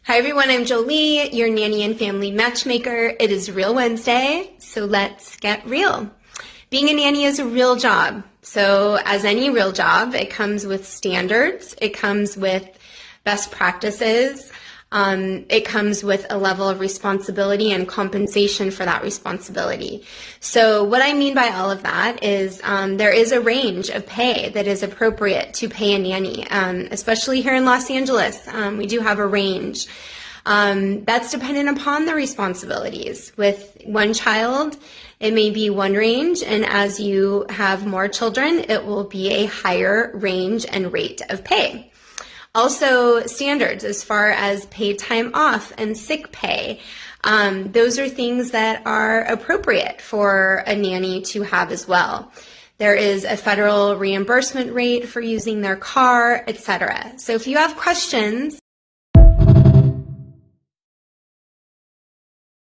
Hi everyone, I'm Jolie, your nanny and family matchmaker. It is Real Wednesday, so let's get real. Being a nanny is a real job. So as any real job, it comes with standards, it comes with best practices, it comes with a level of responsibility and compensation for that responsibility. So what I mean by all of that is there is a range of pay that is appropriate to pay a nanny, especially here in Los Angeles. We do have a range. That's dependent upon the responsibilities. With one child, it may be one range, and as you have more children, it will be a higher range and rate of pay. Also, standards as far as paid time off and sick pay. Those are things that are appropriate for a nanny to have as well. There is a federal reimbursement rate for using their car, etc. So if you have questions